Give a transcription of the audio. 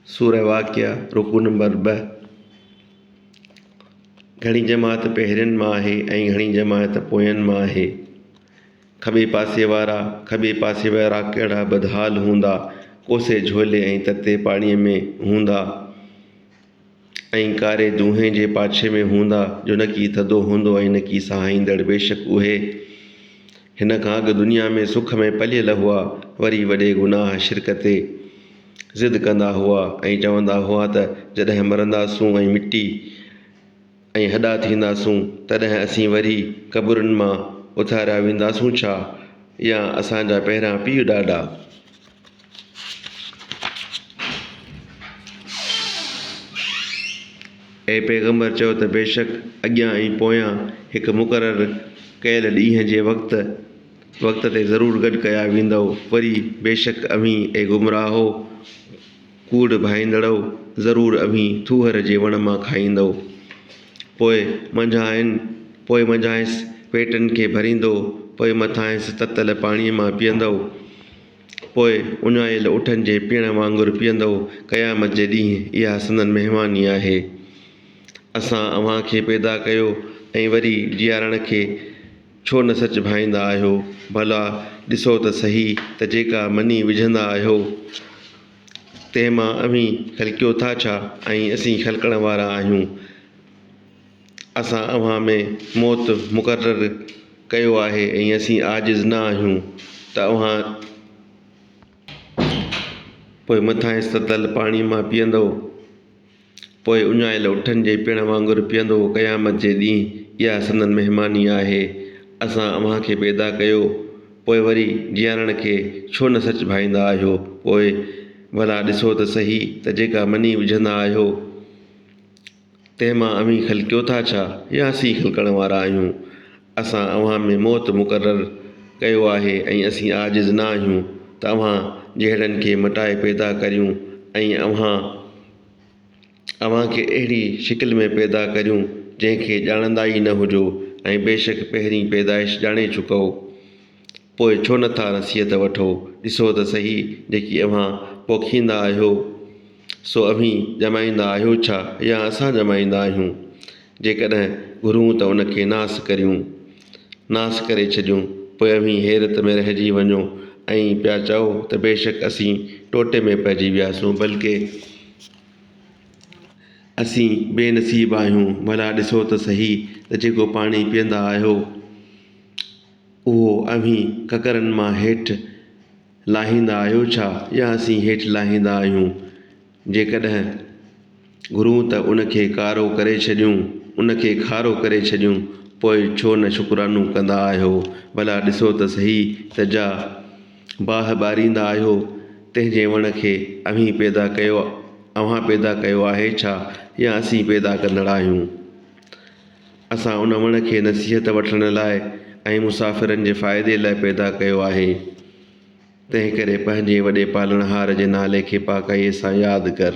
सूरह वाक़िआ रुकू नंबर 2। घणी जमात पहिरियनि मां आहे ऐं घणी जमात पोयनि मां आहे। खॿे पासे वारा कहिड़ा बदहाल हूंदा, कोसे झोले ऐं तते पाणीअ में हूंदा ऐं कारे दूंहें जे पाछे में हूंदा, जो न की थधो हूंदो ऐं न की सहाईंदड़। बेशक उहे हिन खां अॻु दुनिया में सुख में पलियल हुआ, वरी वॾे गुनाह शिरक ते ज़िद कंदा हुआ ऐं चवंदा हुआ त जॾहिं मरंदासूं ऐं मिटी ऐं हॾा थींदासूं तॾहिं असीं वरी क़बरुनि मां उथारिया वेंदासूं छा, या असांजा पहिरियां पीउ ॾाॾा। ऐं पैगंबर चयो त बेशक अॻियां ऐं पोयां हिकु मुक़ररु कयल ॾींहं जे वक़्त ते ज़रूरु गॾु कया वेंदव। वरी बेशक अव्हीं ऐं गुमराहो कूड़ भाईंदड़ो ज़रूरु अव्हीं थूहर जे वण मां खाईंदव। पोइ मंझांइसि पेटनि खे भरींदो, पोइ मथांइसि ततल पाणीअ मां पीअंदव, पोइ उञायल उठनि जे पीअण वांगुरु पीअंदव। क़यामत जे ॾींहुं इहा संदन महिमानी आहे। असां अव्हां खे पैदा कयो ऐं वरी जीआरण खे छो न सच भाईंदा आहियो। भला ॾिसो त सही त जेका मनी विझंदा आहियो तंहिं मां अव्हीं ख़लकियो था छा, ऐं असीं ख़लकण वारा आहियूं। असां अव्हां में मौत मुक़ररु कयो आहे ऐं असीं आजिज़ न आहियूं त अव्हां पोइ मथांइसि ततल पाणीअ मां पीअंदव, पोइ उञायल उठनि जे पीअण वांगुरु पीअंदव। क़यामत जे ॾींहुं इहा संदन महिमानी आहे। असां अव्हां खे पैदा कयो, पोइ वरी जीआरण खे छो न सच भाईंदा आहियो। पोइ भला ॾिसो त सही त जेका मनी विझंदा आहियो तंहिं मां अव्हीं ख़लकियो था छा, या असीं ख़लकण वारा आहियूं। असां अव्हां में मौत मुक़ररु कयो आहे ऐं असीं आजिज़ न आहियूं त अव्हां जहिड़नि खे मटाए पैदा करियूं ऐं अव्हां खे अहिड़ी शिकिल में पैदा करियूं जंहिंखे ॼाणंदा ई न हुजो। ऐं बेशक पहिरीं पैदाइश ॼाणे चुकऊं, पोइ छो नथा नसीहत वठो। ॾिसो त सही जेकी अव्हां पोखींदा आहियो सो अव्हीं ॼमाईंदा आहियो छा, या असां ॼमाईंदा आहियूं। जेकॾहिं घुरूं त उन खे नास करे छॾियूं, पोइ अव्हीं हैरत में रहिजी वञो ऐं पिया चओ त बेशक असीं टोटे में पइजी वियासूं, बल्कि असीं बेनसीब आहियूं। भला ॾिसो त सही त जेको पाणी पीअंदा आहियो उहो अव्हीं ककरनि मां हेठि लाहींदा आहियो छा, या असीं हेठि लाहींदा आहियूं। जेकॾहिं घुरूं त उन खे खारो करे छॾियूं, पोइ छो न शुक्रानो कंदा आहियो। भला ॾिसो त सही त जा बाहि ॿारींदा आहियो तंहिंजे वण खे अव्हीं पैदा कयो आहे छा, या असीं पैदा कंदड़ आहियूं। असां उन वण खे नसीहत वठण लाइ ऐं मुसाफ़िरनि जे फ़ाइदे लाइ पैदा कयो आहे। तंहिं करे पंहिंजे वॾे पालणहार जे नाले खे पाकाईअ सां यादि कर।